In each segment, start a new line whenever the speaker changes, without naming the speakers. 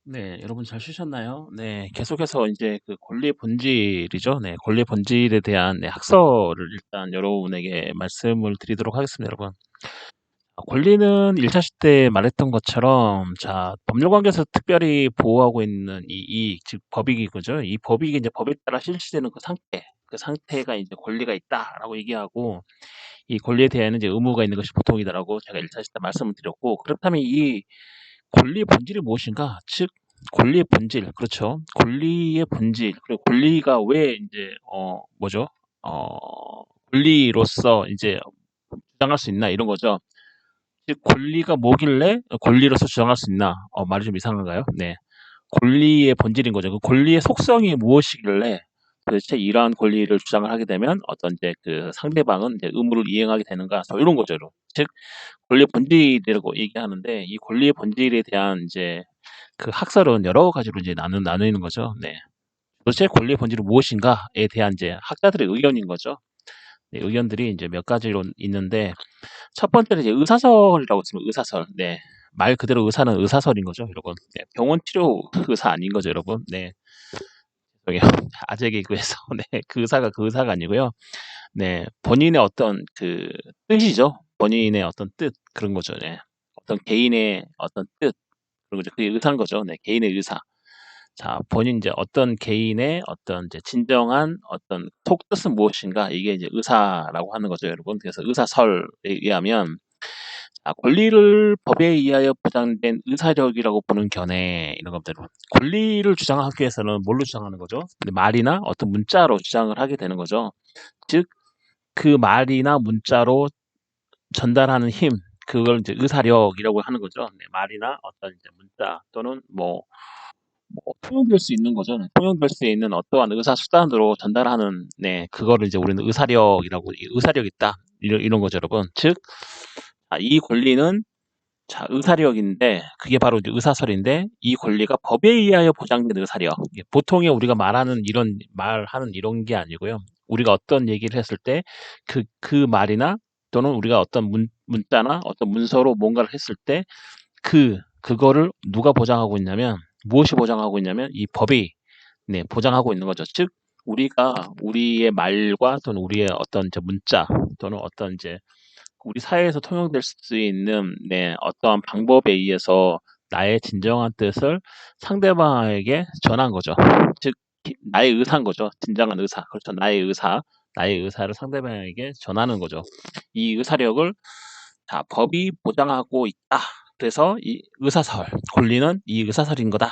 네, 여러분 잘 쉬셨나요? 네, 계속해서 이제 그 권리의 본질이죠. 네, 권리의 본질에 대한 학설을 일단 여러분에게 말씀을 드리도록 하겠습니다, 여러분. 권리는 1차 시대에 말했던 것처럼, 자, 법률관계에서 특별히 보호하고 있는 이 이익, 즉 법익이 그죠? 이 법익이 이제 법에 따라 실시되는 그 상태가 이제 권리가 있다라고 얘기하고, 이 권리에 대한 이제 의무가 있는 것이 보통이다라고 제가 1차 시대 말씀을 드렸고, 그렇다면 이 권리의 본질이 무엇인가? 즉 권리의 본질, 그렇죠. 권리의 본질, 그리고 권리가 왜 이제 뭐죠? 권리로서 이제 주장할 수 있나 이런 거죠. 즉 권리가 뭐길래 권리로서 주장할 수 있나? 말이 좀 이상한가요? 네. 권리의 본질인 거죠. 그 권리의 속성이 무엇이길래 도대체 이러한 권리를 주장을 하게 되면 어떤 이제 그 상대방은 이제 의무를 이행하게 되는가? 이런 거죠. 즉 권리의 본질이라고 얘기하는데 이 권리의 본질에 대한 이제 그 학설은 여러 가지로 이제 나누는 거죠. 네. 도대체 권리의 본질은 무엇인가에 대한 이제 학자들의 의견인 거죠. 네, 의견들이 이제 몇 가지로 있는데 첫 번째는 이제 의사설이라고 있습니다. 의사설. 네. 말 그대로 의사는 의사설인 거죠, 여러분. 네. 병원 치료 의사 아닌 거죠, 여러분. 네. 죄송해요. 아재 개그에서 네. 그 의사가 그 의사가 아니고요. 네. 본인의 어떤 그 뜻이죠. 본인의 어떤 뜻 그런 거죠. 네. 어떤 개인의 어떤 뜻 그리고 이제 그게 의사인 거죠. 네. 개인의 의사. 자, 본인 이제 어떤 개인의 어떤 이제 진정한 어떤 속뜻은 무엇인가 이게 이제 의사라고 하는 거죠, 여러분. 그래서 의사설에 의하면 권리를 법에 의하여 보장된 의사력이라고 보는 견해 이런 것대로 권리를 주장하기 위해서는 뭘로 주장하는 거죠? 말이나 어떤 문자로 주장을 하게 되는 거죠. 즉, 그 말이나 문자로 전달하는 힘, 그걸 이제 의사력이라고 하는 거죠. 네, 말이나 어떤 이제 문자 또는 통용될 수 있는 거죠. 네, 통용될 수 있는 어떠한 의사 수단으로 전달하는 네 그거를 이제 우리는 의사력이라고 의사력 있다 이런 거죠, 여러분. 즉, 이 권리는 자 의사력인데 그게 바로 이제 의사설인데 이 권리가 법에 의하여 보장된 의사력. 보통의 우리가 말하는 이런 게 아니고요. 우리가 어떤 얘기를 했을 때 그 말이나 또는 우리가 어떤 문자나 어떤 문서로 뭔가를 했을 때 그거를 누가 보장하고 있냐면 무엇이 보장하고 있냐면 이 법이 네, 보장하고 있는 거죠. 즉 우리가 우리의 말과 또는 우리의 어떤 이제 문자 또는 어떤 이제 우리 사회에서 통용될 수 있는 네, 어떠한 방법에 의해서 나의 진정한 뜻을 상대방에게 전한 거죠. 즉 나의 의사인 거죠. 진정한 의사. 그렇죠. 나의 의사를 상대방에게 전하는 거죠. 이 의사력을 자, 법이 보장하고 있다. 그래서 이 의사설, 권리는 이 의사설인 거다.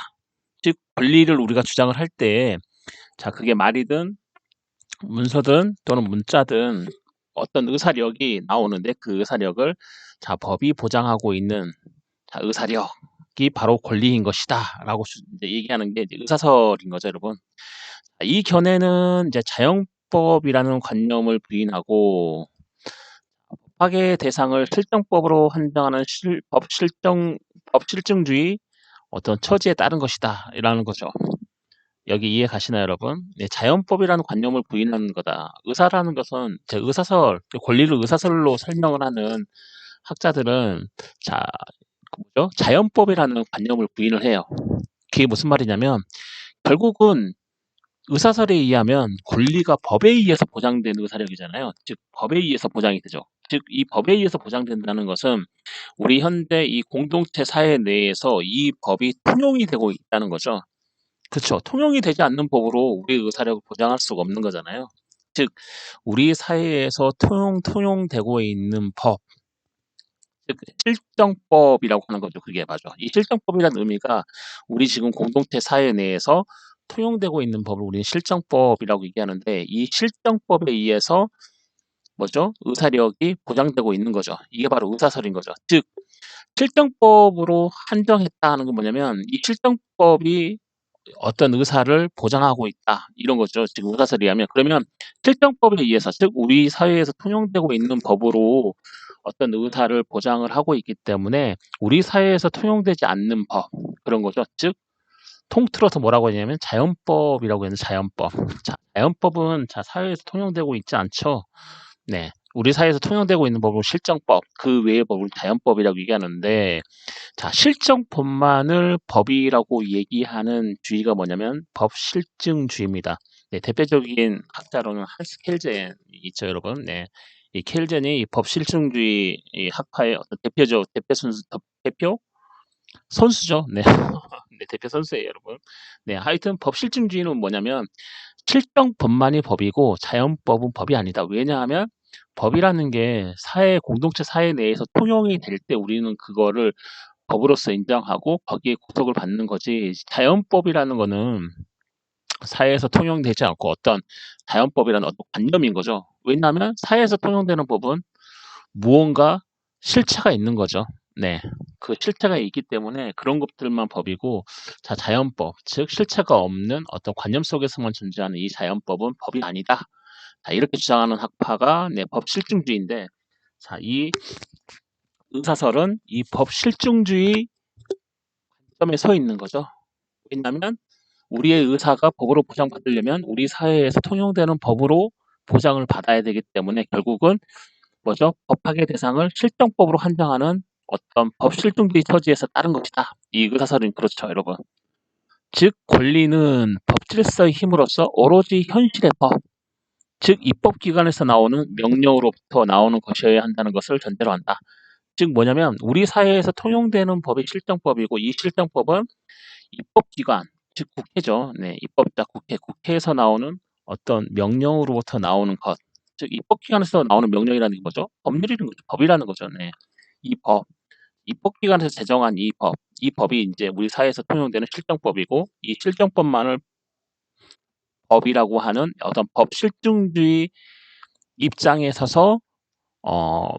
즉 권리를 우리가 주장을 할 때, 자 그게 말이든 문서든 또는 문자든 어떤 의사력이 나오는데 그 의사력을 자 법이 보장하고 있는 자, 의사력이 바로 권리인 것이다라고 이제 얘기하는 게 이제 의사설인 거죠, 여러분. 이 견해는 이제 자연법이라는 관념을 부인하고 파괴 대상을 실정법으로 한정하는 법 실증주의 어떤 처지에 따른 것이다 이라는 거죠. 여기 이해 가시나요, 여러분? 네, 자연법이라는 관념을 부인하는 거다. 의사라는 것은 제 의사설, 권리를 의사설로 설명을 하는 학자들은 자, 뭐죠? 자연법이라는 관념을 부인을 해요. 그게 무슨 말이냐면 결국은 의사설에 의하면 권리가 법에 의해서 보장된 의사력이잖아요. 즉 법에 의해서 보장이 되죠. 즉 이 법에 의해서 보장된다는 것은 우리 현대 이 공동체 사회 내에서 이 법이 통용이 되고 있다는 거죠. 그쵸. 통용이 되지 않는 법으로 우리의 의사력을 보장할 수가 없는 거잖아요. 즉 우리 사회에서 통용되고 있는 법, 즉 실정법이라고 하는 거죠. 그게 맞아. 이 실정법이라는 의미가 우리 지금 공동체 사회 내에서 통용되고 있는 법을 우리는 실정법이라고 얘기하는데 이 실정법에 의해서 뭐죠? 의사력이 보장되고 있는 거죠. 이게 바로 의사설인 거죠. 즉 실정법으로 한정했다는 건 뭐냐면 이 실정법이 어떤 의사를 보장하고 있다 이런 거죠. 지금 의사설에 의하면 그러면 실정법에 의해서 즉 우리 사회에서 통용되고 있는 법으로 어떤 의사를 보장을 하고 있기 때문에 우리 사회에서 통용되지 않는 법 그런 거죠. 즉 통틀어서 뭐라고 하냐면 자연법이라고 하는 자연법. 자, 자연법은 자 사회에서 통용되고 있지 않죠. 네. 우리 사회에서 통용되고 있는 법은 실정법, 그 외의 법을 자연법이라고 얘기하는데, 자, 실정법만을 법이라고 얘기하는 주의가 뭐냐면 법실증주의입니다. 네, 대표적인 학자로는 한스 켈젠이 있죠, 여러분. 네, 이 켈젠이 이 법실증주의 이 학파의 어떤 대표 선수죠. 네, 네, 대표 선수예요, 여러분. 네, 하여튼 법실증주의는 뭐냐면 실정법만이 법이고 자연법은 법이 아니다. 왜냐하면 법이라는 게 공동체 사회 내에서 통용이 될 때 우리는 그거를 법으로서 인정하고 거기에 구속을 받는 거지. 자연법이라는 거는 사회에서 통용되지 않고 어떤 자연법이라는 어떤 관념인 거죠. 왜냐하면 사회에서 통용되는 법은 무언가 실체가 있는 거죠. 네. 그 실체가 있기 때문에 그런 것들만 법이고, 자, 자연법, 즉 실체가 없는 어떤 관념 속에서만 존재하는 이 자연법은 법이 아니다. 자, 이렇게 주장하는 학파가 네, 법실증주의인데, 자, 이 의사설은 이 법실증주의 점에 서 있는 거죠. 왜냐하면 우리의 의사가 법으로 보장받으려면 우리 사회에서 통용되는 법으로 보장을 받아야 되기 때문에 결국은 뭐죠? 법학의 대상을 실정법으로 한정하는 어떤 법실증주의 처지에서 따른 것이다. 이 의사설은 그렇죠, 여러분. 즉 권리는 법질서의 힘으로써 오로지 현실의 법, 즉 입법기관에서 나오는 명령으로부터 나오는 것이어야 한다는 것을 전제로 한다. 즉 뭐냐면 우리 사회에서 통용되는 법이 실정법이고 이 실정법은 입법기관, 즉 국회죠. 네, 입법자 국회에서 나오는 어떤 명령으로부터 나오는 것, 즉 입법기관에서 나오는 명령이라는 게 뭐죠? 법률이라는 거죠. 법이라는 거죠. 네, 이 법, 입법기관에서 제정한 이 법이 이제 우리 사회에서 통용되는 실정법이고 이 실정법만을 법이라고 하는 어떤 법실증주의 입장에 서서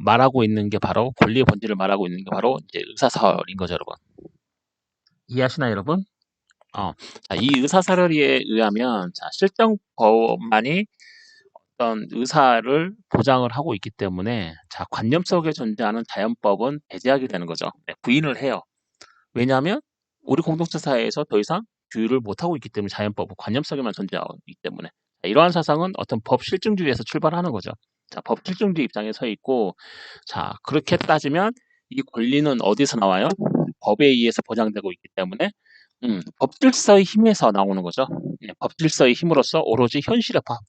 말하고 있는 게 바로 권리의 본질을 말하고 있는 게 바로 이제 의사설인 거죠, 여러분. 이해하시나요, 여러분? 자, 이 의사사설에 의하면 자, 실정법만이 어떤 의사를 보장을 하고 있기 때문에 자, 관념 속에 존재하는 자연법은 배제하게 되는 거죠. 네, 부인을 해요. 왜냐하면 우리 공동체 사회에서 더 이상 규율을 못하고 있기 때문에 자연법은 관념 속에만 존재하고 있기 때문에 자, 이러한 사상은 어떤 법 실증주의에서 출발하는 거죠. 자, 법 실증주의 입장에 서 있고 자, 그렇게 따지면 이 권리는 어디서 나와요? 법에 의해서 보장되고 있기 때문에 법질서의 힘에서 나오는 거죠. 예, 법질서의 힘으로써 오로지 현실의 법,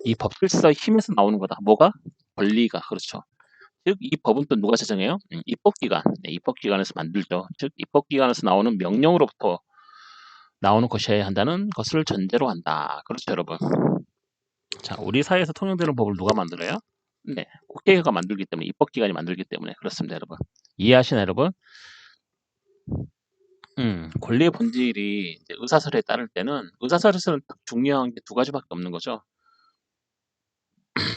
이 법질서의 힘에서 나오는 거다. 뭐가? 권리가 그렇죠. 즉 이 법은 또 누가 제정해요? 입법기관, 네, 입법기관에서 만들죠. 즉 입법기관에서 나오는 명령으로부터 나오는 것이어야 한다는 것을 전제로 한다. 그렇죠, 여러분. 자, 우리 사회에서 통용되는 법을 누가 만들어요? 네, 국회가 만들기 때문에 입법기관이 만들기 때문에 그렇습니다, 여러분. 이해하시나요, 여러분? 권리의 본질이 이제 의사설에 따를 때는 의사설에서는 중요한 게 두 가지밖에 없는 거죠.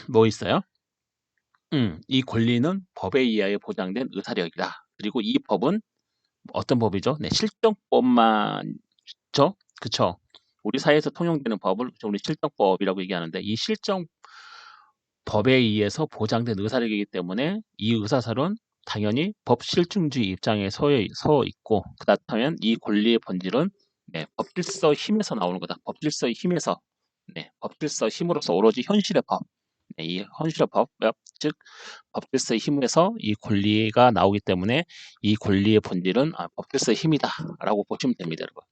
뭐 있어요? 이 권리는 법에 의하여 보장된 의사력이다. 그리고 이 법은 어떤 법이죠? 네, 실정법만, 그쵸? 우리 사회에서 통용되는 법을 우리 실정법이라고 얘기하는데 이 실정법에 의해서 보장된 의사력이기 때문에 이 의사설은 당연히 법실증주의 입장에 서 있고 그렇다면 이 권리의 본질은 네, 법질서 힘에서 나오는 거다. 법질서의 힘에서 네, 법질서 힘으로서 오로지 현실의 법, 네, 이 현실의 법, 즉 법질서의 힘에서 이 권리가 나오기 때문에 이 권리의 본질은 법질서의 힘이다라고 보시면 됩니다, 여러분.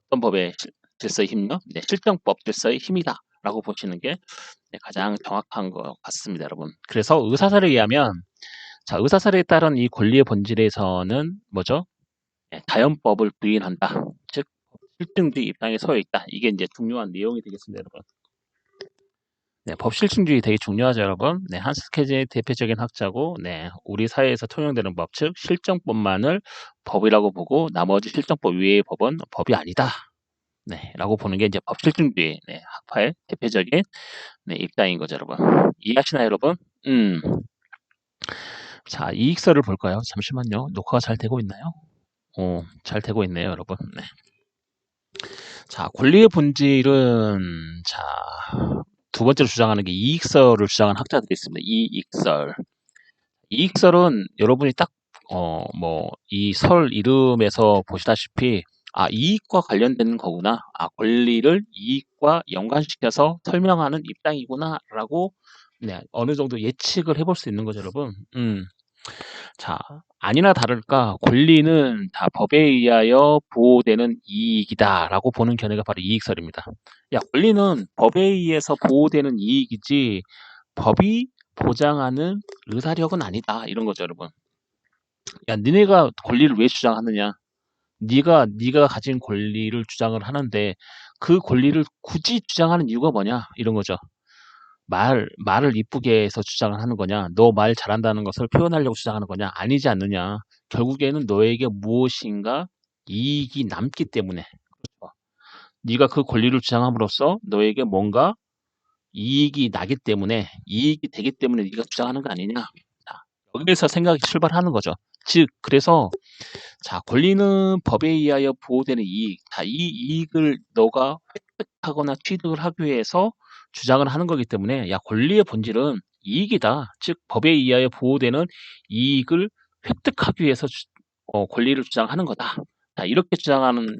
어떤 법의 질서의 힘요? 네, 실정법 질서의 힘이다라고 보시는 게 네, 가장 정확한 것 같습니다, 여러분. 그래서 의사설에 의하면 자, 의사설에 따른 이 권리의 본질에서는 뭐죠? 네, 자연법을 부인한다. 즉 실증주의 입장에 서 있다. 이게 이제 중요한 내용이 되겠습니다, 여러분. 네, 법실증주의 되게 중요하죠, 여러분. 네, 한스 켈젠의 대표적인 학자고, 네, 우리 사회에서 통용되는 법, 즉 실정법만을 법이라고 보고 나머지 실정법 외의 법은 법이 아니다. 네, 라고 보는 게 이제 법실증주의 네, 학파의 대표적인 네, 입장인 거죠, 여러분. 이해하시나요, 여러분? 자, 이익서를 볼까요? 잠시만요. 녹화가 잘 되고 있나요? 잘 되고 있네요, 여러분. 네. 자, 권리의 본질은 자, 두 번째로 주장하는 게 이익설을 주장하는 학자들이 있습니다. 이익설은 여러분이 딱 이 설 이름에서 보시다시피 이익과 관련된 거구나. 권리를 이익과 연관시켜서 설명하는 입장이구나라고 네, 어느 정도 예측을 해볼 수 있는 거죠, 여러분. 자, 아니나 다를까 권리는 다 법에 의하여 보호되는 이익이다라고 보는 견해가 바로 이익설입니다. 야, 권리는 법에 의해서 보호되는 이익이지 법이 보장하는 의사력은 아니다. 이런 거죠, 여러분. 야, 니네가 권리를 왜 주장하느냐? 네가 가진 권리를 주장을 하는데 그 권리를 굳이 주장하는 이유가 뭐냐? 이런 거죠. 말을 이쁘게 해서 주장을 하는 거냐? 너 말 잘한다는 것을 표현하려고 주장하는 거냐? 아니지 않느냐? 결국에는 너에게 무엇인가 이익이 남기 때문에. 그렇죠. 네가 그 권리를 주장함으로써 너에게 뭔가 이익이 나기 때문에 이익이 되기 때문에 네가 주장하는 거 아니냐? 자, 여기에서 생각이 출발하는 거죠. 즉 그래서 자, 권리는 법에 의하여 보호되는 이익. 자, 이 이익을 너가 획득하거나 취득을 하기 위해서 주장을 하는 거기 때문에 야, 권리의 본질은 이익이다. 즉 법에 의하여 보호되는 이익을 획득하기 위해서 권리를 주장하는 거다. 자, 이렇게 주장하는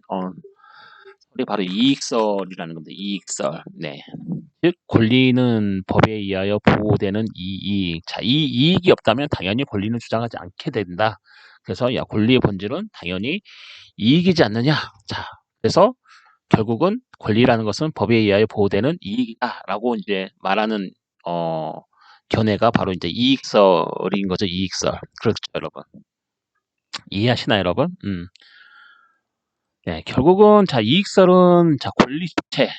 설이 바로 이익설이라는 겁니다. 이익설. 네. 즉 권리는 법에 의하여 보호되는 이익. 자, 이 이익이 없다면 당연히 권리는 주장하지 않게 된다. 그래서 야, 권리의 본질은 당연히 이익이지 않느냐. 자, 그래서 결국은 권리라는 것은 법에 의하여 보호되는 이익이다라고 이제 말하는 견해가 바로 이제 이익설인 거죠. 이익설. 그렇죠, 여러분. 이해하시나요, 여러분? 네, 결국은 자, 이익설은 자, 권리 주체.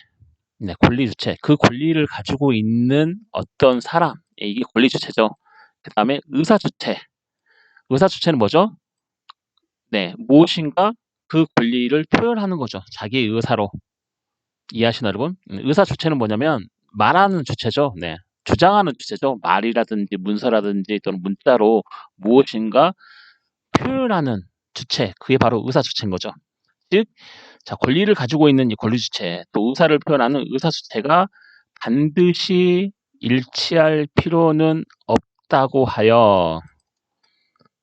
네, 권리 주체. 그 권리를 가지고 있는 어떤 사람. 이게 권리 주체죠. 그다음에 의사 주체. 의사 주체는 뭐죠? 네, 무엇인가 그 권리를 표현하는 거죠. 자기의 의사로. 이해하시나요, 여러분? 의사 주체는 뭐냐면 말하는 주체죠. 네. 주장하는 주체죠. 말이라든지 문서라든지 또는 문자로 무엇인가 표현하는 주체. 그게 바로 의사 주체인 거죠. 즉, 자, 권리를 가지고 있는 이 권리 주체, 또 의사를 표현하는 의사 주체가 반드시 일치할 필요는 없다고 하여,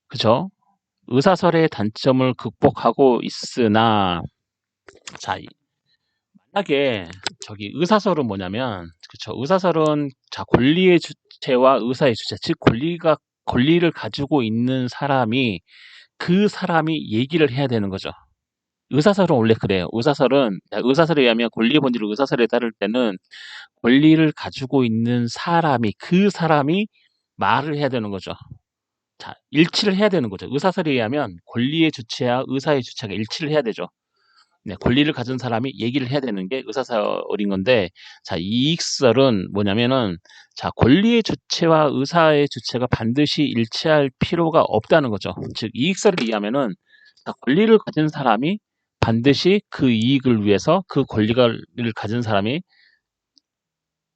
그죠? 의사설의 단점을 극복하고 있으나, 자, 만약에 저기 의사설은 뭐냐면, 그쵸? 의사설은 자, 권리의 주체와 의사의 주체, 즉 권리를 가지고 있는 사람이 그 사람이 얘기를 해야 되는 거죠. 의사설은 원래 그래요. 의사설에 의하면 권리의 본질을 의사설에 따를 때는 권리를 가지고 있는 사람이 그 사람이 말을 해야 되는 거죠. 자, 일치를 해야 되는 거죠. 의사설에 의하면 권리의 주체와 의사의 주체가 일치를 해야 되죠. 네, 권리를 가진 사람이 얘기를 해야 되는 게 의사설인 건데, 자, 이익설은 뭐냐면은, 자, 권리의 주체와 의사의 주체가 반드시 일치할 필요가 없다는 거죠. 즉, 이익설에 의하면은, 자, 권리를 가진 사람이 반드시 그 이익을 위해서 그 권리를 가진 사람이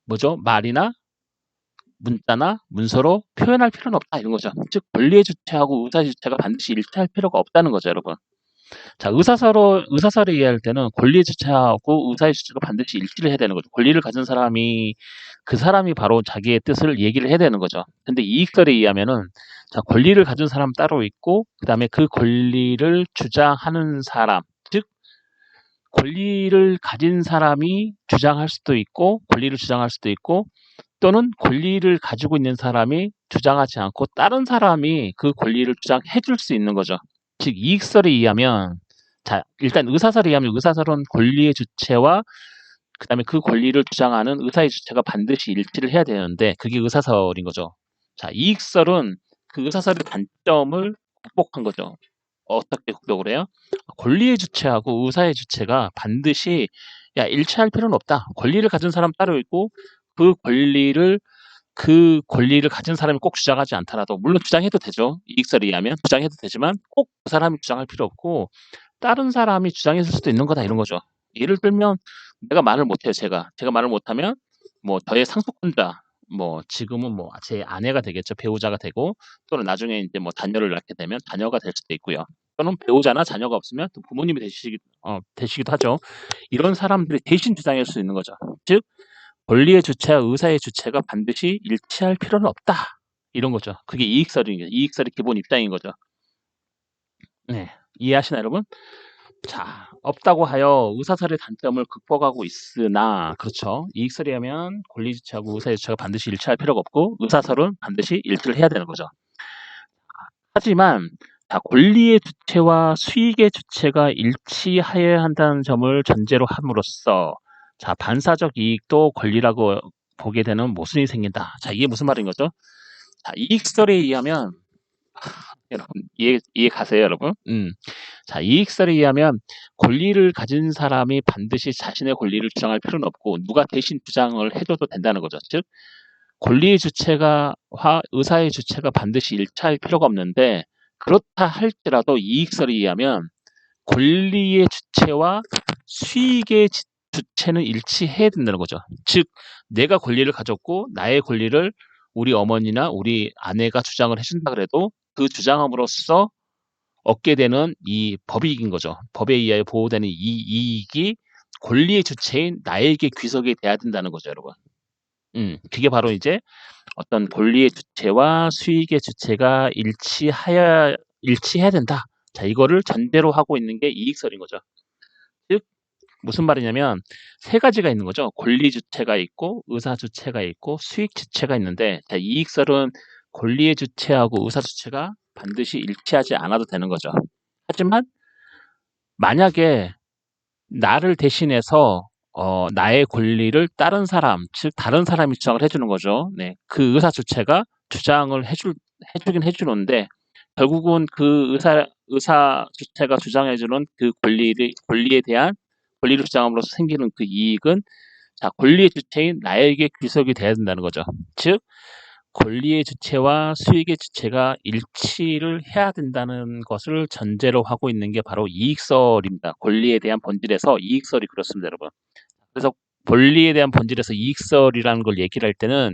뭐죠? 말이나 문자나 문서로 표현할 필요는 없다 이런 거죠. 즉 권리의 주체하고 의사의 주체가 반드시 일치할 필요가 없다는 거죠, 여러분. 자, 의사설에 의할 때는 권리의 주체하고 의사의 주체가 반드시 일치를 해야 되는 거죠. 권리를 가진 사람이 그 사람이 바로 자기의 뜻을 얘기를 해야 되는 거죠. 근데 이익설에 의하면은 자, 권리를 가진 사람 따로 있고 그다음에 그 권리를 주장하는 사람, 즉 권리를 가진 사람이 주장할 수도 있고 권리를 주장할 수도 있고 또는 권리를 가지고 있는 사람이 주장하지 않고 다른 사람이 그 권리를 주장해 줄 수 있는 거죠. 즉 이익설에 의하면 자, 일단 의사설에 의하면 의사설은 권리의 주체와 그다음에 그 권리를 주장하는 의사의 주체가 반드시 일치를 해야 되는데 그게 의사설인 거죠. 자, 이익설은 그 의사설의 단점을 극복한 거죠. 어떻게 극복을 해요? 권리의 주체하고 의사의 주체가 반드시 야, 일치할 필요는 없다. 권리를 가진 사람 따로 있고 그 권리를 가진 사람이 꼭 주장하지 않더라도 물론 주장해도 되죠. 이익설에 의하면 주장해도 되지만 꼭 그 사람이 주장할 필요 없고 다른 사람이 주장했을 수도 있는 거다 이런 거죠. 예를 들면 내가 말을 못해요. 제가 말을 못하면 뭐 저의 상속권자 뭐 지금은 뭐 제 아내가 되겠죠. 배우자가 되고 또는 나중에 이제 뭐 자녀를 낳게 되면 자녀가 될 수도 있고요. 또는 배우자나 자녀가 없으면 또 부모님이 되시기도 하죠. 이런 사람들이 대신 주장할 수 있는 거죠. 즉 권리의 주체와 의사의 주체가 반드시 일치할 필요는 없다. 이런 거죠. 그게 이익설의 기본 입장인 거죠. 네. 이해하시나요, 여러분? 자, 없다고 하여 의사설의 단점을 극복하고 있으나, 그렇죠. 이익설이 하면 권리주체하고 의사주체가 반드시 일치할 필요가 없고, 의사설은 반드시 일치를 해야 되는 거죠. 하지만, 자, 권리의 주체와 수익의 주체가 일치하여야 한다는 점을 전제로 함으로써, 자, 반사적 이익도 권리라고 보게 되는 모순이 생긴다. 자, 이게 무슨 말인 거죠? 자, 이익설에 의하면, 여러분, 이해 가세요, 여러분? 자, 이익설에 의하면 권리를 가진 사람이 반드시 자신의 권리를 주장할 필요는 없고 누가 대신 주장을 해줘도 된다는 거죠. 즉, 권리의 주체가 의사의 주체가 반드시 일치할 필요가 없는데 그렇다 할지라도 이익설에 의하면 권리의 주체와 수익의 주체는 일치해야 된다는 거죠. 즉, 내가 권리를 가졌고 나의 권리를 우리 어머니나 우리 아내가 주장을 해준다 그래도 그 주장함으로써 얻게 되는 이 법이익인 거죠. 법에 의하여 보호되는 이 이익이 권리의 주체인 나에게 귀속이 돼야 된다는 거죠, 여러분. 그게 바로 이제 어떤 권리의 주체와 수익의 주체가 일치해야 된다. 자, 이거를 전제로 하고 있는 게 이익설인 거죠. 즉, 무슨 말이냐면 세 가지가 있는 거죠. 권리 주체가 있고 의사 주체가 있고 수익 주체가 있는데, 자, 이익설은 권리의 주체하고 의사 주체가 반드시 일치하지 않아도 되는 거죠. 하지만 만약에 나를 대신해서 나의 권리를 다른 사람, 즉 다른 사람이 주장을 해주는 거죠. 네, 그 의사 주체가 주장을 해주긴 해주는데 결국은 그 의사 주체가 주장해주는 그 권리에 대한 권리를 주장함으로써 생기는 그 이익은, 자, 권리의 주체인 나에게 귀속이 돼야 된다는 거죠. 즉, 권리의 주체와 수익의 주체가 일치를 해야 된다는 것을 전제로 하고 있는 게 바로 이익설입니다. 권리에 대한 본질에서 이익설이 그렇습니다, 여러분. 그래서 권리에 대한 본질에서 이익설이라는 걸 얘기를 할 때는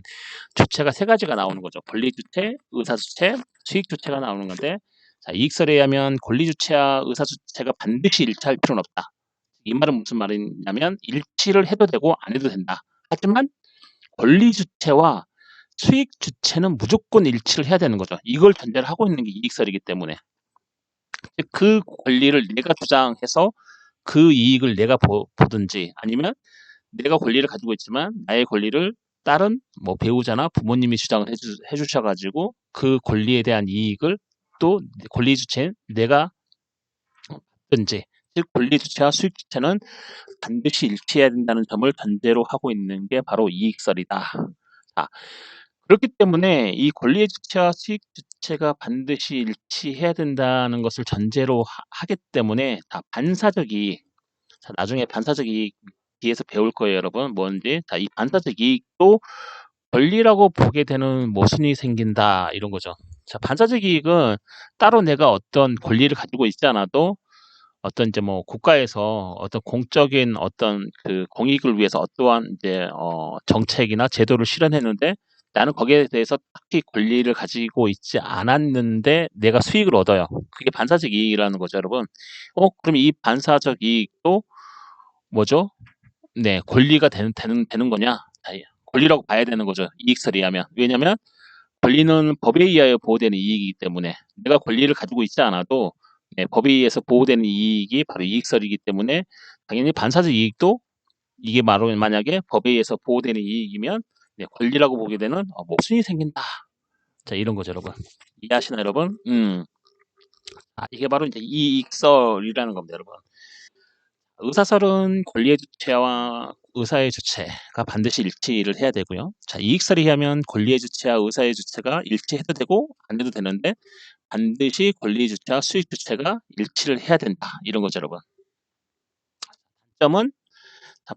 주체가 세 가지가 나오는 거죠. 권리 주체, 의사 주체, 수익 주체가 나오는 건데, 자, 이익설에 의하면 권리 주체와 의사 주체가 반드시 일치할 필요는 없다. 이 말은 무슨 말이냐면 일치를 해도 되고 안 해도 된다. 하지만 권리 주체와 수익 주체는 무조건 일치를 해야 되는 거죠. 이걸 전제를 하고 있는 게 이익설이기 때문에 그 권리를 내가 주장해서 그 이익을 내가 보든지, 아니면 내가 권리를 가지고 있지만 나의 권리를 다른 뭐 배우자나 부모님이 주장을 해주셔가지고 그 권리에 대한 이익을 또 권리 주체인 내가 받든지, 즉 권리 주체와 수익 주체는 반드시 일치해야 된다는 점을 전제로 하고 있는 게 바로 이익설이다. 자, 그렇기 때문에 이 권리의 주체와 수익 주체가 반드시 일치해야 된다는 것을 전제로 하기 때문에 반사적 이익, 자, 나중에 반사적 이익 뒤에서 배울 거예요, 여러분. 뭔지. 자, 이 반사적 이익도 권리라고 보게 되는 모순이 생긴다, 이런 거죠. 자, 반사적 이익은 따로 내가 어떤 권리를 가지고 있지 않아도 어떤 이제 뭐 국가에서 어떤 공적인 어떤 그 공익을 위해서 어떠한 이제 정책이나 제도를 실현했는데 나는 거기에 대해서 딱히 권리를 가지고 있지 않았는데 내가 수익을 얻어요. 그게 반사적 이익이라는 거죠, 여러분. 그럼 이 반사적 이익도 뭐죠? 네, 권리가 되는 거냐? 권리라고 봐야 되는 거죠. 이익설에 의하면. 왜냐면 권리는 법에 의하여 보호되는 이익이기 때문에 내가 권리를 가지고 있지 않아도, 네, 법에 의해서 보호되는 이익이 바로 이익설이기 때문에 당연히 반사적 이익도 이게 바로 만약에 법에 의해서 보호되는 이익이면, 네, 권리라고 보게 되는 모순이 생긴다. 자, 이런 거죠, 여러분. 이해하시나요, 여러분? 이게 바로 이제 이익설이라는 겁니다, 여러분. 의사설은 권리의 주체와 의사의 주체가 반드시 일치를 해야 되고요. 자, 이익설에 의하면 권리의 주체와 의사의 주체가 일치해도 되고 안 해도 되는데 반드시 권리의 주체와 수익 주체가 일치를 해야 된다. 이런 거죠, 여러분. 단점은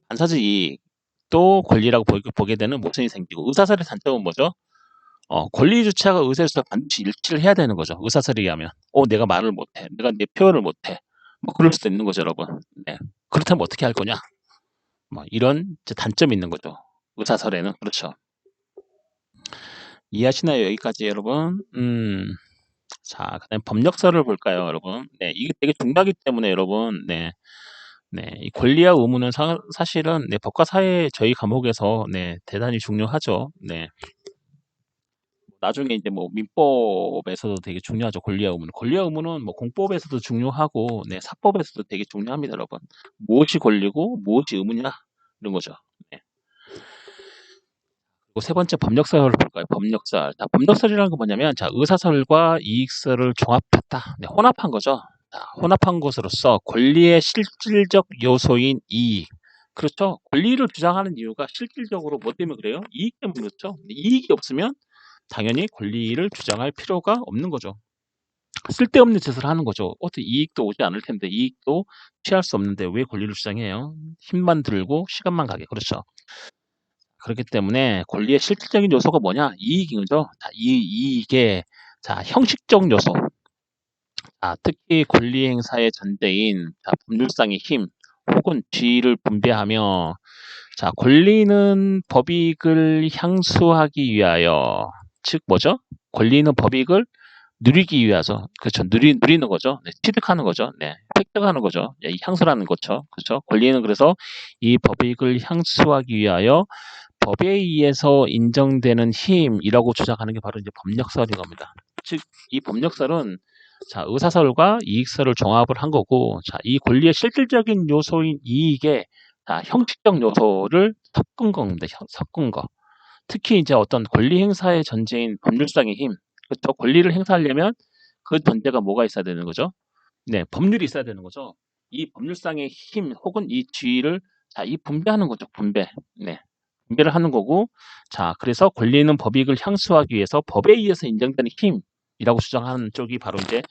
반사적 이익도 권리라고 보게 되는 모순이 생기고, 의사설의 단점은 뭐죠? 권리 주체가 의사 주체가 반드시 일치를 해야 되는 거죠. 의사설에 의하면. 내가 말을 못해. 내가 내 표현을 못해. 뭐 그럴 수도 있는 거죠, 여러분. 네. 그렇다면 어떻게 할 거냐? 뭐 이런 이제 단점이 있는 거죠. 의사설에는. 그렇죠. 이해하시나요? 여기까지, 여러분? 자, 그다음 법력설을 볼까요, 여러분? 네, 이게 되게 중요하기 때문에, 여러분. 네. 네, 이 권리와 의무는 사실은, 네, 법과 사회 저희 과목에서, 네, 대단히 중요하죠. 네. 나중에 이제 뭐 민법에서도 되게 중요하죠. 권리와 의무는. 권리와 의무는 뭐 공법에서도 중요하고, 네, 사법에서도 되게 중요합니다, 여러분. 무엇이 권리고 무엇이 의무냐 이런 거죠. 네. 그리고 세 번째 법력설을 볼까요? 법력설. 자, 법력설이라는 건 뭐냐면, 자, 의사설과 이익설을 종합했다. 네, 혼합한 거죠. 자, 혼합한 것으로서 권리의 실질적 요소인 이익. 그렇죠. 권리를 주장하는 이유가 실질적으로 뭐 때문에 그래요? 이익 때문에 그렇죠. 이익이 없으면 당연히 권리를 주장할 필요가 없는 거죠. 쓸데없는 짓을 하는 거죠. 어떻게 이익도 오지 않을 텐데, 이익도 취할 수 없는데 왜 권리를 주장해요? 힘만 들고 시간만 가게. 그렇죠. 그렇기 때문에 권리의 실질적인 요소가 뭐냐? 이익인 거죠. 자, 이익의 자, 형식적 요소. 특히 권리 행사의 전대인 법률상의 힘 혹은 지위를 분배하며, 자, 권리는 법익을 향수하기 위하여, 즉 뭐죠? 권리는 법익을 누리기 위해서, 그렇죠. 누리는 거죠. 네, 취득하는 거죠. 네, 획득하는 거죠. 이 향수라는 거죠. 그렇죠. 권리는 그래서 이 법익을 향수하기 위하여 법에 의해서 인정되는 힘이라고 주장하는 게 바로 이제 법력설인 겁니다. 즉, 이 법력설은 자, 의사설과 이익설을 종합을 한 거고, 자, 이 권리의 실질적인 요소인 이익에 자, 형식적 요소를 섞은 겁니다. 섞은 거. 특히 이제 어떤 권리 행사의 전제인 법률상의 힘, 그렇죠? 권리를 행사하려면 그 전제가 뭐가 있어야 되는 거죠? 네, 법률이 있어야 되는 거죠. 이 법률상의 힘 혹은 이 지위를 자, 이 분배하는 거죠. 분배. 네. 분배를 하는 거고, 자, 그래서 권리는 법익을 향수하기 위해서 법에 의해서 인정되는 힘이라고 주장하는 쪽이 바로 이제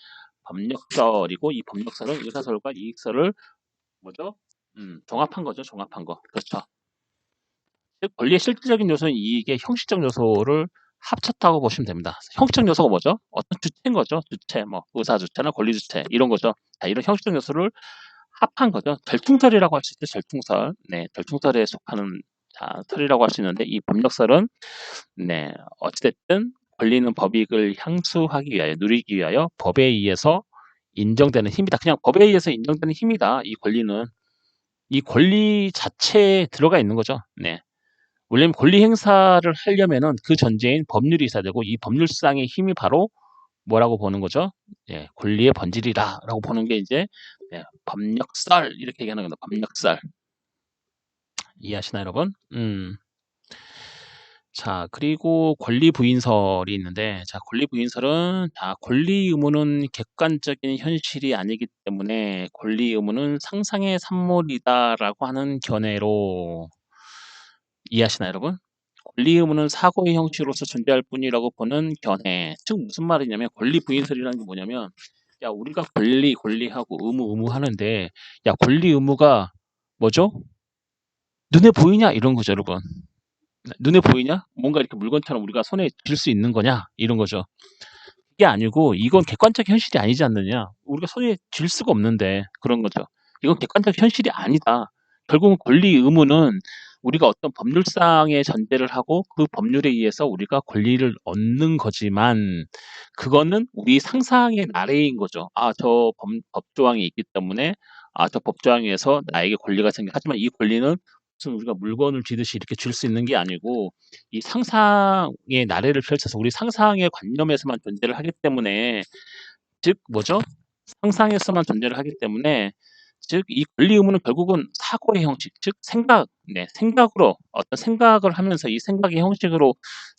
법력설이고, 이 법력설은 의사설과 이익설을 뭐죠? 종합한 거죠. 종합한 거. 그렇죠. 즉, 권리의 실질적인 요소는 이익의 형식적 요소를 합쳤다고 보시면 됩니다. 형식적 요소가 뭐죠? 어떤 주체인 거죠. 주체, 뭐 의사 주체나 권리 주체 이런 거죠. 자, 이런 형식적 요소를 합한 거죠. 절충설이라고 할 수 있죠. 절충설. 네, 절충설에 속하는 자, 설이라고 할 수 있는데, 이 법력설은 네, 어찌됐든 권리는 법익을 향수하기 위하여, 누리기 위하여 법에 의해서 인정되는 힘이다. 그냥 법에 의해서 인정되는 힘이다. 이 권리는 이 권리 자체에 들어가 있는 거죠. 네. 원래는 권리 행사를 하려면은 그 전제인 법률이 있어야 되고, 이 법률상의 힘이 바로 뭐라고 보는 거죠? 예, 권리의 본질이라라고 보는 게 이제 예, 법력설 이렇게 얘기하는 겁니다. 법력설. 이해하시나요, 여러분? 자, 그리고 권리 부인설이 있는데, 자, 권리 부인설은 권리 의무는 객관적인 현실이 아니기 때문에 권리 의무는 상상의 산물이다라고 하는 견해로 이해하시나요, 여러분? 권리 의무는 사고의 형식으로서 존재할 뿐이라고 보는 견해. 즉 무슨 말이냐면, 권리 부인설이라는 게 뭐냐면, 야, 우리가 권리하고 의무 하는데, 야, 권리 의무가 뭐죠? 눈에 보이냐? 이런 거죠, 여러분. 눈에 보이냐? 뭔가 이렇게 물건처럼 우리가 손에 쥘 수 있는 거냐? 이런 거죠. 이게 아니고, 이건 객관적 현실이 아니지 않느냐? 우리가 손에 쥘 수가 없는데 그런 거죠. 이건 객관적 현실이 아니다. 결국은 권리 의무는 우리가 어떤 법률상의 전제를 하고 그 법률에 의해서 우리가 권리를 얻는 거지만, 그거는 우리 상상의 나래인 거죠. 저 법조항이 있기 때문에 저 법조항에서 나에게 권리가 생겨. 하지만 이 권리는 무슨 우리가 물건을 쥐듯이 이렇게 쥘 수 있는 게 아니고, 이 상상의 나래를 펼쳐서 우리 상상의 관념에서만 존재를 하기 때문에, 즉 뭐죠? 상상에서만 존재를 하기 때문에, 즉 이 권리 의무는 결국은 사고의 형식, 즉 생각, 네, 생각으로 어떤 생각을 하면서 이 생각의 형식으로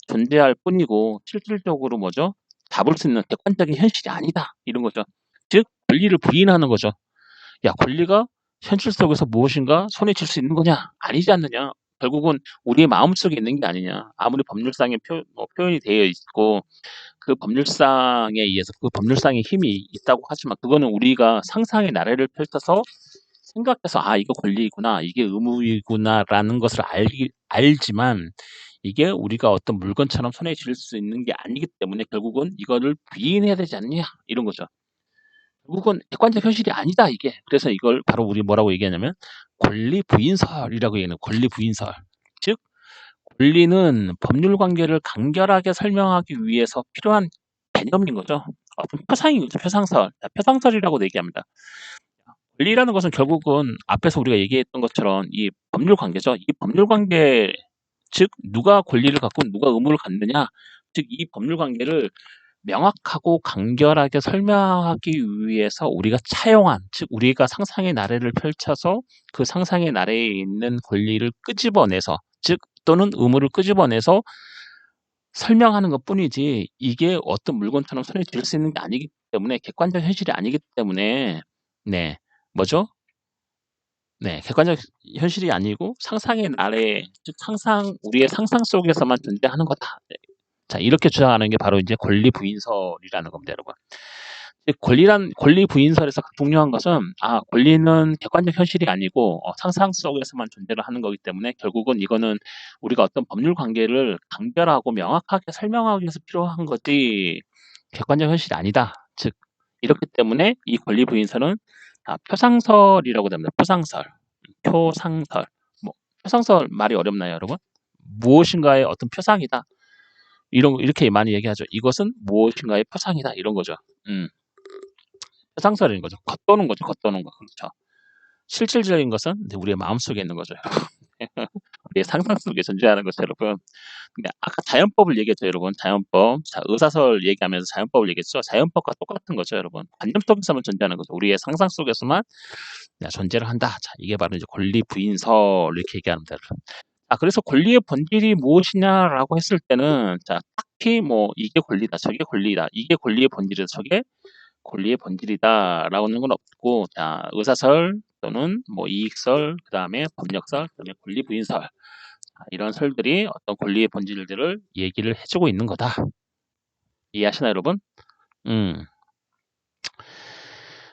존재할 뿐이고, 실질적으로 뭐죠? 잡을 수 있는 객관적인 현실이 아니다 이런 거죠. 즉 권리를 부인하는 거죠. 야, 권리가 현실 속에서 무엇인가 손에 쥘 수 있는 거냐? 아니지 않느냐? 결국은 우리의 마음속에 있는 게 아니냐? 아무리 법률상에 표현이 되어 있고 그 법률상에 의해서 그 법률상의 힘이 있다고 하지만, 그거는 우리가 상상의 나래를 펼쳐서 생각해서 이거 권리이구나, 이게 의무이구나라는 것을 알지만, 이게 우리가 어떤 물건처럼 손에 쥘 수 있는 게 아니기 때문에 결국은 이거를 부인해야 되지 않느냐 이런 거죠. 결국은 객관적 현실이 아니다 이게. 그래서 이걸 바로 우리 뭐라고 얘기하냐면 권리 부인설이라고 얘기하는 권리 부인설. 즉 권리는 법률 관계를 간결하게 설명하기 위해서 필요한 개념인 거죠. 어떤 표상인 거죠. 표상설. 표상설이라고 얘기합니다. 권리라는 것은 결국은 앞에서 우리가 얘기했던 것처럼 이 법률 관계죠. 이 법률 관계, 즉 누가 권리를 갖고 누가 의무를 갖느냐, 즉 이 법률 관계를 명확하고 간결하게 설명하기 위해서 우리가 차용한, 즉 우리가 상상의 나래를 펼쳐서 그 상상의 나래에 있는 권리를 끄집어내서, 즉 또는 의무를 끄집어내서 설명하는 것뿐이지 이게 어떤 물건처럼 손에 쥘 수 있는 게 아니기 때문에, 객관적 현실이 아니기 때문에, 네, 뭐죠? 네, 객관적 현실이 아니고 상상의 나래, 즉 우리의 상상 속에서만 존재하는 거다. 네. 자, 이렇게 주장하는 게 바로 이제 권리 부인설이라는 겁니다, 여러분. 권리 부인설에서 중요한 것은, 권리는 객관적 현실이 아니고 상상 속에서만 존재를 하는 거기 때문에 결국은 이거는 우리가 어떤 법률 관계를 간결하고 명확하게 설명하기 위해서 필요한 거지 객관적 현실이 아니다. 즉 이렇기 때문에 이 권리 부인설은 표상설이라고 됩니다. 표상설. 뭐 표상설 말이 어렵나요, 여러분? 무엇인가의 어떤 표상이다. 이렇게 많이 얘기하죠. 이것은 무엇인가의 표상이다. 이런 거죠. 표상설인 거죠. 겉도는 거죠. 겉도는 거. 그렇죠. 실질적인 것은 이제 우리의 마음속에 있는 거죠. 우리의 상상 속에 존재하는 거죠, 여러분. 근데 아까 자연법을 얘기했죠, 여러분. 자연법. 자, 의사설 얘기하면서 자연법을 얘기했죠. 자연법과 똑같은 거죠, 여러분. 관념 속에서만 존재하는 거죠. 우리의 상상 속에서만 존재를 한다. 자, 이게 바로 이제 권리 부인설 이렇게 얘기합니다. 그래서 권리의 본질이 무엇이냐라고 했을 때는, 자, 딱히 뭐 이게 권리다, 저게 권리다, 이게 권리의 본질이다, 저게 권리의 본질이다라고 하는 건 없고, 자, 의사설 또는 뭐 이익설, 그 다음에 법력설, 그다음에 권리 부인설, 이런 설들이 어떤 권리의 본질들을 얘기를 해주고 있는 거다. 이해하시나요, 여러분?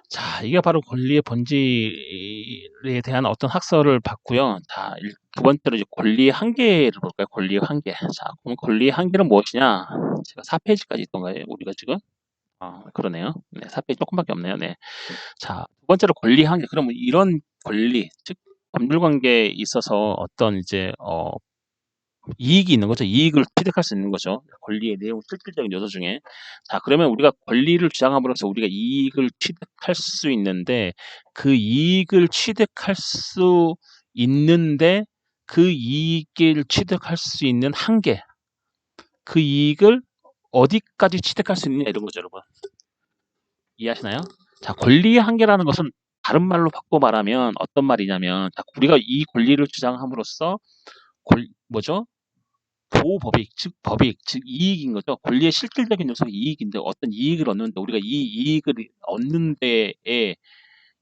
자, 이게 바로 권리의 본질에 대한 어떤 학설을 봤고요. 자, 두 번째로 이제 권리의 한계를 볼까요? 권리의 한계. 자, 그럼 권리의 한계는 무엇이냐? 제가 4페이지까지 있던가요? 우리가 지금? 그러네요. 네, 4페이지 조금밖에 없네요. 네. 자, 두 번째로 권리 한계. 그러면 이런 권리, 즉 법률 관계에 있어서 어떤 이제 이익이 있는 거죠. 이익을 취득할 수 있는 거죠. 권리의 내용 실질적인 요소 중에. 자, 그러면 우리가 권리를 주장함으로써 우리가 이익을 취득할 수 있는데, 그 이익을 취득할 수 있는데 그 이익을 취득할 수 있는 한계, 그 이익을 어디까지 취득할 수 있느냐 이런 거죠, 여러분. 이해하시나요? 자, 권리의 한계라는 것은 다른 말로 바꿔 말하면 어떤 말이냐면, 자, 우리가 이 권리를 주장함으로써 뭐죠? 보호법익, 즉 법익, 즉 이익인 거죠. 권리의 실질적인 요소가 이익인데, 어떤 이익을 얻는데 우리가 이 이익을 얻는 데에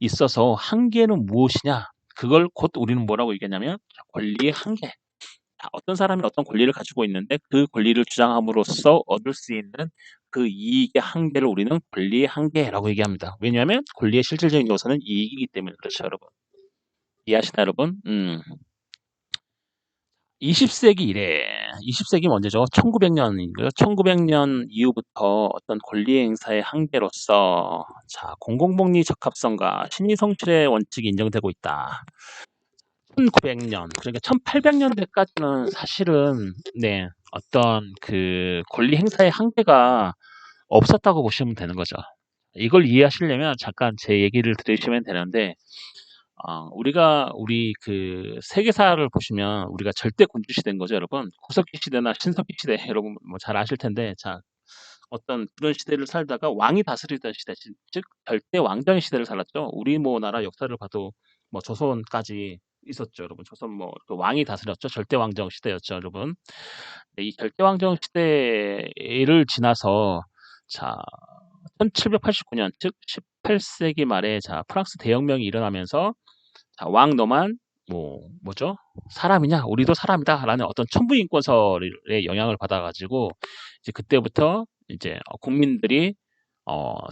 있어서 한계는 무엇이냐? 그걸 곧 우리는 뭐라고 얘기하냐면 권리의 한계. 어떤 사람이 어떤 권리를 가지고 있는데 그 권리를 주장함으로써 얻을 수 있는 그 이익의 한계를 우리는 권리의 한계라고 얘기합니다. 왜냐하면 권리의 실질적인 요소는 이익이기 때문에 그렇죠, 여러분. 이해하시나요, 여러분? 20세기 이래, 20세기 언제죠? 1900년이고요. 1900년 이후부터 어떤 권리 행사의 한계로서, 자, 공공복리 적합성과 신의 성실의 원칙이 인정되고 있다. 1900년, 그러니까 1800년대까지는 사실은 어떤 그 권리 행사의 한계가 없었다고 보시면 되는 거죠. 이걸 이해하시려면 잠깐 제 얘기를 들으시면 되는데, 우리 그 세계사를 보시면 우리가 절대 군주 시대인 거죠, 여러분. 구석기 시대나 신석기 시대, 여러분 뭐 잘 아실 텐데, 자, 어떤 그런 시대를 살다가 왕이 다스리던 시대, 즉 절대 왕정의 시대를 살았죠. 우리 뭐 나라 역사를 봐도 뭐 조선까지 있었죠, 여러분. 조선 뭐 그 왕이 다스렸죠. 절대 왕정 시대였죠, 여러분. 이 절대 왕정 시대를 지나서, 자, 1789년, 즉 18세기 말에, 자, 프랑스 대혁명이 일어나면서, 자, 왕 너만 뭐죠? 사람이냐? 우리도 사람이다라는 어떤 천부인권설의 영향을 받아가지고 이제 그때부터 이제 국민들이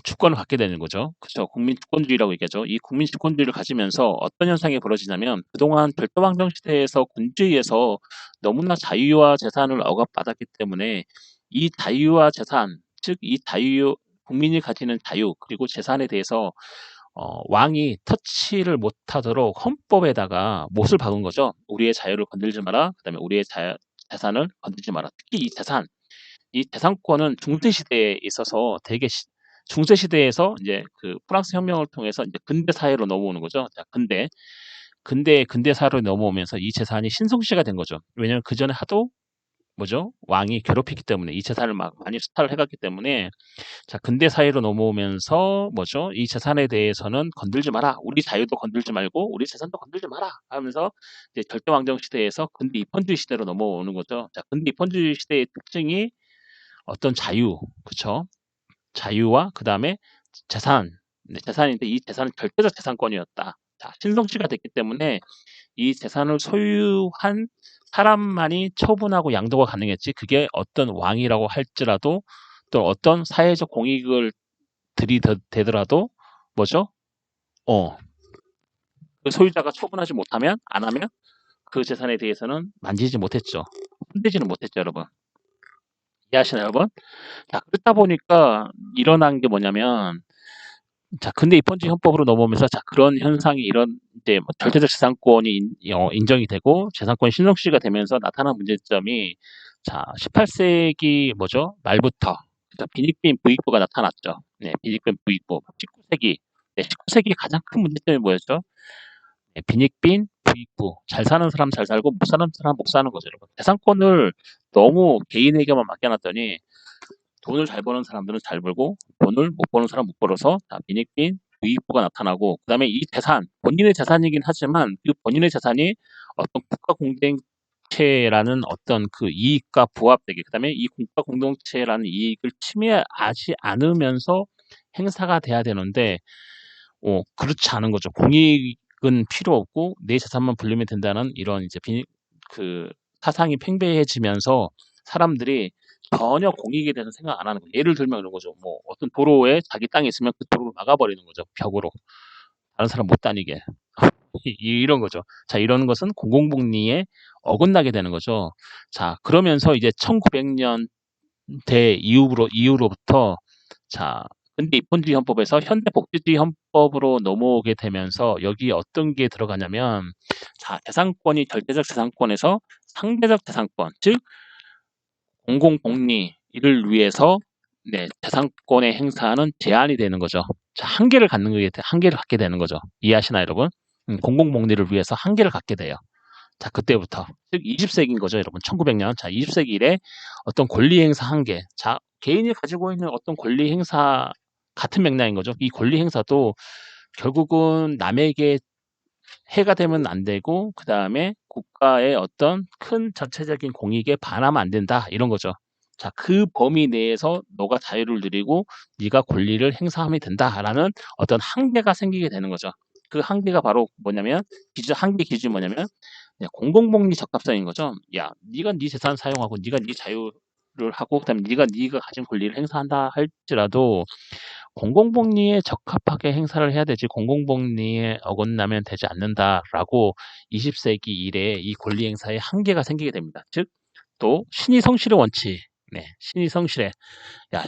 주권을 갖게 되는 거죠. 그렇죠? 국민 주권주의라고 얘기하죠. 이 국민 주권주의를 가지면서 어떤 현상이 벌어지냐면, 그동안 절대왕정 시대에서 군주의에서 너무나 자유와 재산을 억압받았기 때문에 이 자유와 재산, 즉 이 국민이 가지는 자유 그리고 재산에 대해서 왕이 터치를 못하도록 헌법에다가 못을 박은 거죠. 우리의 자유를 건들지 마라. 그다음에 우리의 재산을 건들지 마라. 특히 이 재산권은 중세 시대에 있어서 되게 중세 시대에서 이제 그 프랑스 혁명을 통해서 이제 근대 사회로 넘어오는 거죠. 자, 근대 사회로 넘어오면서 이 재산이 신성시가 된 거죠. 왜냐하면 그 전에 하도 뭐죠? 왕이 괴롭히기 때문에 이 재산을 막 많이 수탈을 해갔기 때문에 자 근대 사회로 넘어오면서 뭐죠? 이 재산에 대해서는 건들지 마라. 우리 자유도 건들지 말고 우리 재산도 건들지 마라. 하면서 이제 절대왕정 시대에서 근대 입헌주의 시대로 넘어오는 거죠. 자 근대 입헌주의 시대의 특징이 어떤 자유, 그쵸? 자유와 그 다음에 재산, 네, 재산인데 이 재산은 절대적 재산권이었다. 자, 신성시가 됐기 때문에 이 재산을 소유한 사람만이 처분하고 양도가 가능했지. 그게 어떤 왕이라고 할지라도 또 어떤 사회적 공익을 들이대더라도 뭐죠? 어, 그 소유자가 처분하지 못하면 안 하면 그 재산에 대해서는 만지지 못했죠. 흔들지는 못했죠, 여러분. 이해하시나요, 여러분? 자, 그렇다 보니까 일어난 게 뭐냐면 자, 근데 입헌주의 헌법으로 넘어오면서 자, 그런 현상이 이런 이제 뭐 절대적 재산권이 인정이 되고 재산권 신성시가 되면서 나타난 문제점이 자, 18세기 뭐죠? 말부터 그죠? 빈익빈 부익부가 나타났죠. 네, 빈익빈 부익부. 19세기. 네, 19세기 가장 큰 문제점이 뭐였죠? 네, 빈익빈 부익부. 잘 사는 사람 잘 살고 못 사는 사람 못 사는 거죠, 여러분. 재산권을 너무 개인에게만 맡겨놨더니 돈을 잘 버는 사람들은 잘 벌고 돈을 못 버는 사람 못 벌어서 다 빈익빈 부익부가 나타나고 그다음에 이 재산 본인의 재산이긴 하지만 그 본인의 재산이 어떤 국가 공동체라는 어떤 그 이익과 부합되게 그다음에 이 국가 공동체라는 이익을 침해하지 않으면서 행사가 돼야 되는데 그렇지 않은 거죠. 공익은 필요 없고 내 재산만 불리면 된다는 이런 이제 그 사상이 팽배해지면서 사람들이 전혀 공익에 대해서 생각 안 하는 거예요. 예를 들면 이런 거죠. 뭐 어떤 도로에 자기 땅이 있으면 그 도로를 막아버리는 거죠. 벽으로. 다른 사람 못 다니게. 이런 거죠. 자, 이런 것은 공공복리에 어긋나게 되는 거죠. 자, 그러면서 이제 1900년대 이후로부터 자, 근데 입헌주의 헌법에서 현대복지주의 헌법으로 넘어오게 되면서 여기 어떤 게 들어가냐면 자, 재산권이 절대적 재산권에서 상대적 재산권, 즉 공공복리를 위해서 네, 재산권의 행사는 제한이 되는 거죠. 자, 한계를 갖게 되는 거죠. 이해하시나요, 여러분? 공공복리를 위해서 한계를 갖게 돼요. 자, 그때부터. 즉, 20세기인 거죠, 여러분. 1900년. 자, 20세기 이래 어떤 권리 행사 한계. 자, 개인이 가지고 있는 어떤 권리 행사 같은 맥락인 거죠. 이 권리 행사도 결국은 남에게 해가 되면 안 되고, 그 다음에 국가의 어떤 큰 전체적인 공익에 반하면 안 된다. 이런 거죠. 자, 그 범위 내에서 너가 자유를 누리고 네가 권리를 행사하면 된다라는 어떤 한계가 생기게 되는 거죠. 그 한계가 바로 뭐냐면 한계 기준이 뭐냐면 공공복리 적합성인 거죠. 야, 네가 네 재산 사용하고 네가 네 자유를 하고 그다음에 네가 가진 권리를 행사한다 할지라도 공공복리에 적합하게 행사를 해야 되지 공공복리에 어긋나면 되지 않는다라고 20세기 이래에 이 권리 행사에 한계가 생기게 됩니다. 즉, 또 신의 성실의 원칙. 네, 신의 성실에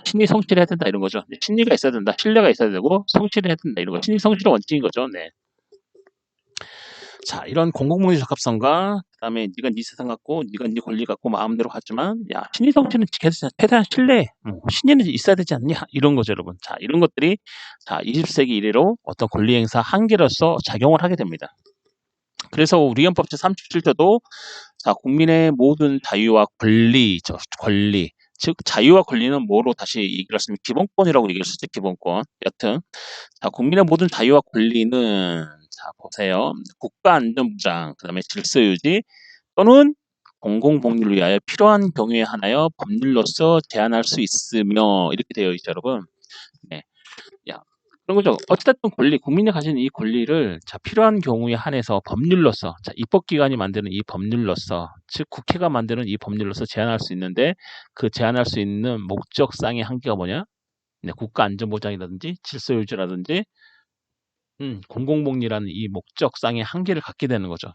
신의 성실해야 된다 이런 거죠. 네, 신의가 있어야 된다, 신뢰가 있어야 되고 성실해야 된다 이런 거. 신의 성실의 원칙인 거죠. 네. 자, 이런 공공복리 적합성과 그다음에 네가 네 세상 갖고 네가 네 권리 갖고 마음대로 하지만 야 신의 성실은 지켜야 되잖아. 최대한 신뢰 신뢰는 있어야 되지 않냐 이런 거죠, 여러분. 자, 이런 것들이 자 20세기 이래로 어떤 권리 행사 한계로서 작용을 하게 됩니다. 그래서 우리 헌법 제37조도 자 국민의 모든 자유와 권리 즉 자유와 권리는 뭐로 다시 얘기를 했으면 기본권이라고 얘기를 했죠. 기본권. 여튼 자 국민의 모든 자유와 권리는 자 보세요. 국가안전보장 그다음에 질서유지 또는 공공복리를 위하여 필요한 경우에 한하여 법률로서 제한할 수 있으며 이렇게 되어 있죠, 여러분. 네. 야, 그런 거죠. 어찌됐든 국민이 가진 이 권리를 자, 필요한 경우에 한해서 법률로서, 자, 입법기관이 만드는 이 법률로서, 즉 국회가 만드는 이 법률로서 제한할 수 있는데 그 제한할 수 있는 목적상의 한계가 뭐냐? 네, 국가안전보장이라든지 질서유지라든지 공공복리라는 이 목적상의 한계를 갖게 되는 거죠.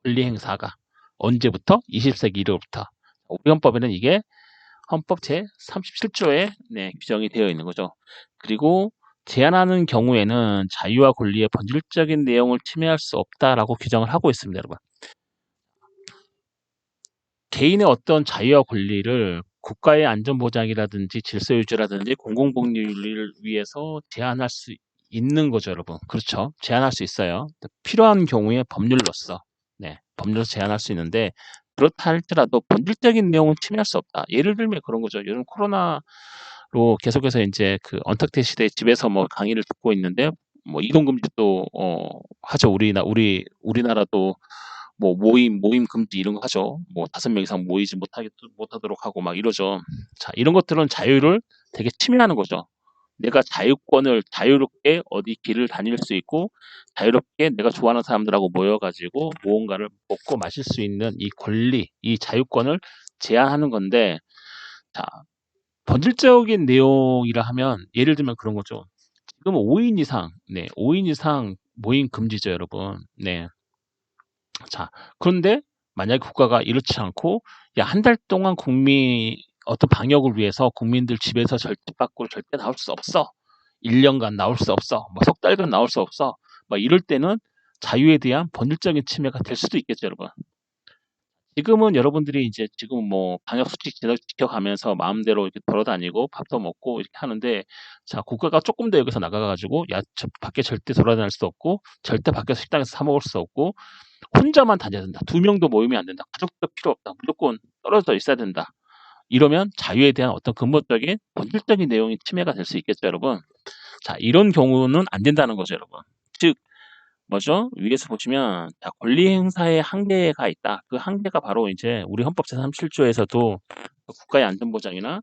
권리 행사가 언제부터? 20세기 이후부터. 우리 헌법에는 이게 헌법 제37조에 네, 규정이 되어 있는 거죠. 그리고 제한하는 경우에는 자유와 권리의 본질적인 내용을 침해할 수 없다라고 규정을 하고 있습니다, 여러분. 개인의 어떤 자유와 권리를 국가의 안전보장이라든지 질서유지라든지 공공복리를 위해서 제한할 수 있는 거죠, 여러분. 그렇죠. 제한할 수 있어요. 필요한 경우에 법률로서, 네, 법률로서 제한할 수 있는데 그렇다 할지라도 본질적인 내용은 침해할 수 없다. 예를 들면 그런 거죠. 요즘 코로나로 계속해서 인제 그 언택트 시대에 집에서 뭐 강의를 듣고 있는데 뭐 이동 금지도 하죠. 우리나라도 뭐 모임 금지 이런 거 하죠. 뭐 5명 이상 모이지 못하도록 하고 막 이러죠. 자, 이런 것들은 자유를 되게 침해하는 거죠. 내가 자유권을 자유롭게 어디 길을 다닐 수 있고 자유롭게 내가 좋아하는 사람들하고 모여 가지고 무언가를 먹고 마실 수 있는 이 권리, 이 자유권을 제한하는 건데, 자, 본질적인 내용이라 하면 예를 들면 그런 거죠. 지금 5인 이상, 네, 5인 이상 모임 금지죠, 여러분. 네. 자, 그런데 만약에 국가가 이렇지 않고, 야, 한 달 동안 어떤 방역을 위해서 국민들 집에서 밖으로 절대 나올 수 없어. 1년간 나올 수 없어. 뭐 석 달간 나올 수 없어. 막 이럴 때는 자유에 대한 본질적인 침해가 될 수도 있겠죠, 여러분. 지금은 여러분들이 이제 지금 뭐 방역 수칙 지켜가면서 마음대로 이렇게 돌아다니고 밥도 먹고 이렇게 하는데, 자, 국가가 조금 더 여기서 나가가지고, 야, 저 밖에 절대 돌아다닐 수 없고, 절대 밖에서 식당에서 사 먹을 수 없고, 혼자만 다녀야 된다. 2명도 모이면 안 된다. 가족도 필요 없다. 무조건 떨어져 있어야 된다. 이러면 자유에 대한 어떤 근본적인 본질적인 내용이 침해가 될 수 있겠죠, 여러분. 자, 이런 경우는 안 된다는 거죠, 여러분. 즉, 뭐죠? 위에서 보시면, 자, 권리 행사의 한계가 있다. 그 한계가 바로 이제 우리 헌법 제37조에서도 국가의 안전보장이나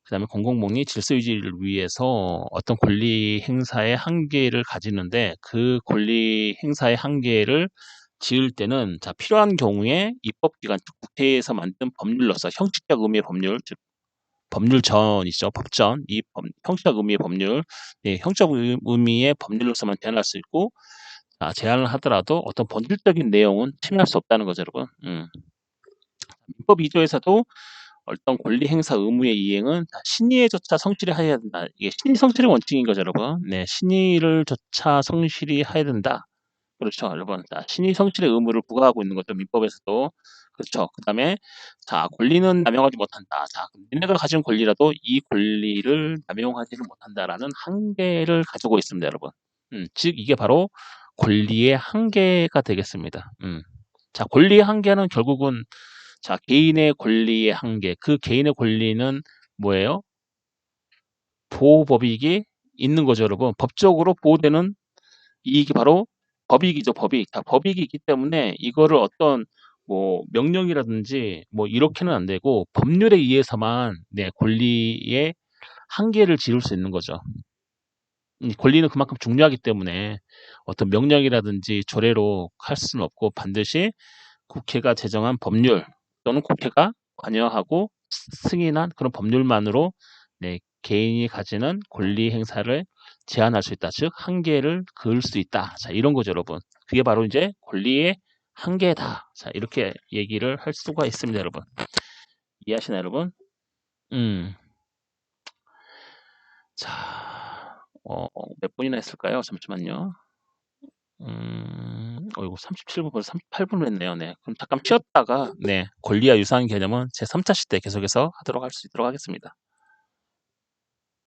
그다음에 공공복리 질서 유지를 위해서 어떤 권리 행사의 한계를 가지는데, 그 권리 행사의 한계를 지을 때는, 자, 필요한 경우에 입법기관, 즉 국회에서 만든 법률로서 형식적 의미의 법률, 즉 법률전이죠. 법전. 형식적 의미의 법률, 예, 형식적 의미의 법률로서만 제한할 수 있고, 제한을 하더라도 어떤 본질적인 내용은 침해할 수 없다는 거죠, 여러분. 민법 2조에서도 어떤 권리 행사 의무의 이행은 신의에 조차 성실히 해야 된다. 이게 신의 성실의 원칙인 거죠, 여러분. 네, 신의를 조차 성실히 해야 된다. 그렇죠, 여러분. 자, 신의 성실의 의무를 부과하고 있는 거죠, 민법에서도. 그렇죠. 그다음에, 자, 권리는 남용하지 못한다. 자, 니네가 가진 권리라도 이 권리를 남용하지는 못한다라는 한계를 가지고 있습니다, 여러분. 즉 이게 바로 권리의 한계가 되겠습니다. 자, 권리의 한계는 결국은, 자, 개인의 권리의 한계. 그 개인의 권리는 뭐예요? 보호법익이 있는 거죠, 여러분. 법적으로 보호되는 이익이 바로 법익이죠, 법익. 자, 법익이 있기 때문에 이거를 어떤 뭐 명령이라든지 뭐 이렇게는 안 되고 법률에 의해서만, 네, 권리의 한계를 지을 수 있는 거죠. 권리는 그만큼 중요하기 때문에 어떤 명령이라든지 조례로 할 수는 없고, 반드시 국회가 제정한 법률 또는 국회가 관여하고 승인한 그런 법률만으로, 네, 개인이 가지는 권리 행사를 제한할 수 있다. 즉 한계를 그을 수 있다. 자, 이런 거죠, 여러분. 그게 바로 이제 권리의 한계다. 자, 이렇게 얘기를 할 수가 있습니다, 여러분. 이해하시나요, 여러분? 음. 자, 몇 분이나 했을까요? 잠시만요. 이거 37분, 벌써 38분을 했네요. 네. 그럼 잠깐 쉬었다가, 네, 권리와 유사한 개념은 제 3차 시대 계속해서 하도록 할 수 있도록 하겠습니다.